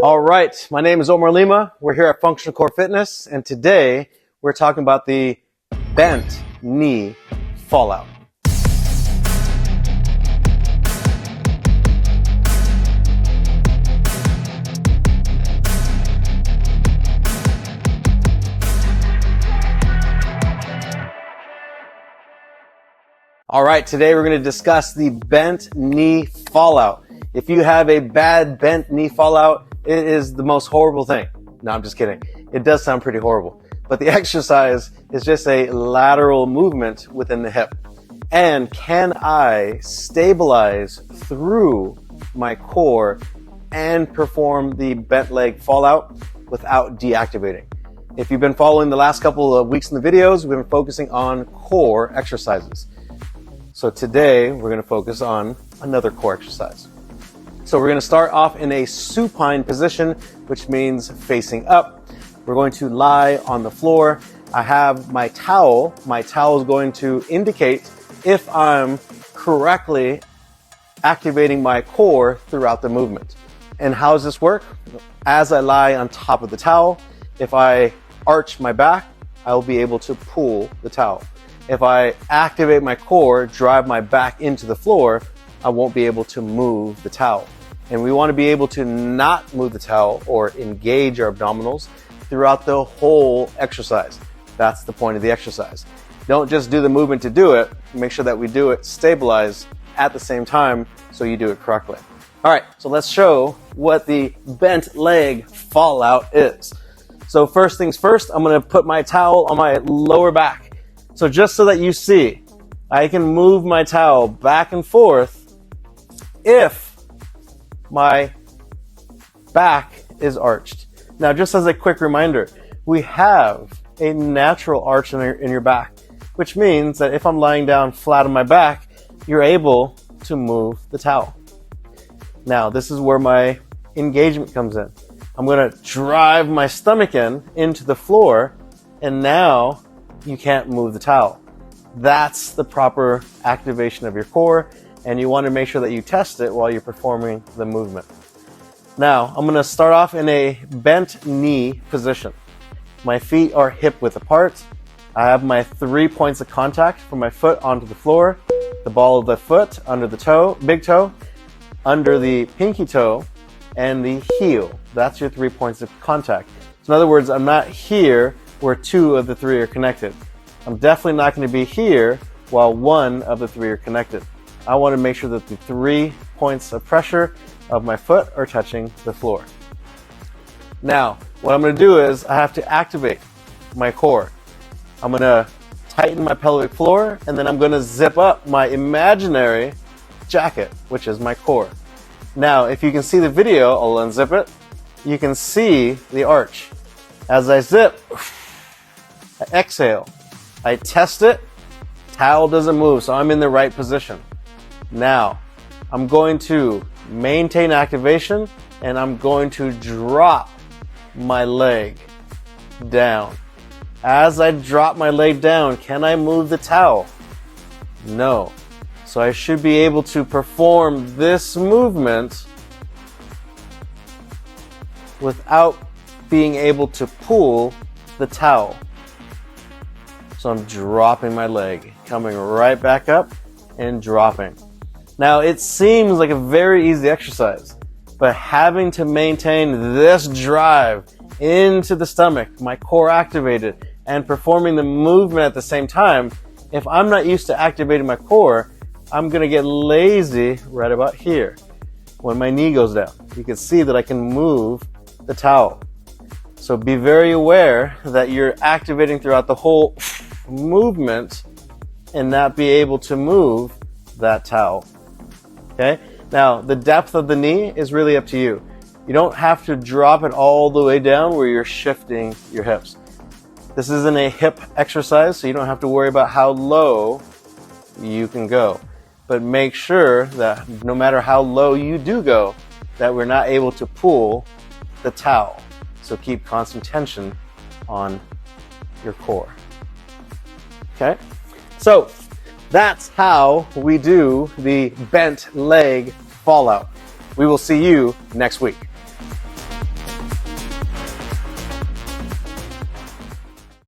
All right, my name is Omar Lima. We're here at Functional Core Fitness, and today we're talking about the bent knee fallout. All right, today we're going to discuss the bent knee fallout. If you have a bad bent knee fallout, it is the most horrible thing. No, I'm just kidding. It does sound pretty horrible. But the exercise is just a lateral movement within the hip. And can I stabilize through my core and perform the bent leg fallout without deactivating? If you've been following the last couple of weeks in the videos, we've been focusing on core exercises. So today we're going to focus on another core exercise. So we're going to start off in a supine position, which means facing up. We're going to lie on the floor. I have my towel. My towel is going to indicate if I'm correctly activating my core throughout the movement. And how does this work? As I lie on top of the towel, if I arch my back, I will be able to pull the towel. If I activate my core, drive my back into the floor, I won't be able to move the towel. And we want to be able to not move the towel or engage our abdominals throughout the whole exercise. That's the point of the exercise. Don't just do the movement to do it. Make sure that we do it stabilized at the same time so you do it correctly. All right, so let's show what the bent leg fallout is. So first things first, I'm going to put my towel on my lower back. So just so that you see, I can move my towel back and forth if my back is arched. Now, just as a quick reminder, we have a natural arch in your back, which means that if I'm lying down flat on my back, you're able to move the towel. Now, this is where my engagement comes in. I'm going to drive my stomach into the floor, and now you can't move the towel. That's the proper activation of your core, and you want to make sure that you test it while you're performing the movement. Now, I'm going to start off in a bent knee position. My feet are hip width apart. I have my 3 points of contact from my foot onto the floor, the ball of the foot under the toe, big toe, under the pinky toe, and the heel. That's your 3 points of contact. So in other words, I'm not here where 2 of the 3 are connected. I'm definitely not going to be here while 1 of the 3 are connected. I want to make sure that the 3 points of pressure of my foot are touching the floor. Now, what I'm going to do is I have to activate my core. I'm going to tighten my pelvic floor, and then I'm going to zip up my imaginary jacket, which is my core. Now, if you can see the video, I'll unzip it. You can see the arch. As I zip, I exhale. I test it. Towel doesn't move, so I'm in the right position. Now, I'm going to maintain activation, and I'm going to drop my leg down. As I drop my leg down, can I move the towel? No. So I should be able to perform this movement without being able to pull the towel. So I'm dropping my leg, coming right back up and dropping. Now, it seems like a very easy exercise, but having to maintain this drive into the stomach, my core activated, and performing the movement at the same time, if I'm not used to activating my core, I'm going to get lazy right about here when my knee goes down. You can see that I can move the towel. So be very aware that you're activating throughout the whole movement and not be able to move that towel. Okay? Now, the depth of the knee is really up to you. You don't have to drop it all the way down where you're shifting your hips. This isn't a hip exercise, so you don't have to worry about how low you can go. But make sure that no matter how low you do go, that we're not able to pull the towel. So keep constant tension on your core. Okay? So that's how we do the bent leg fallout. We will see you next week.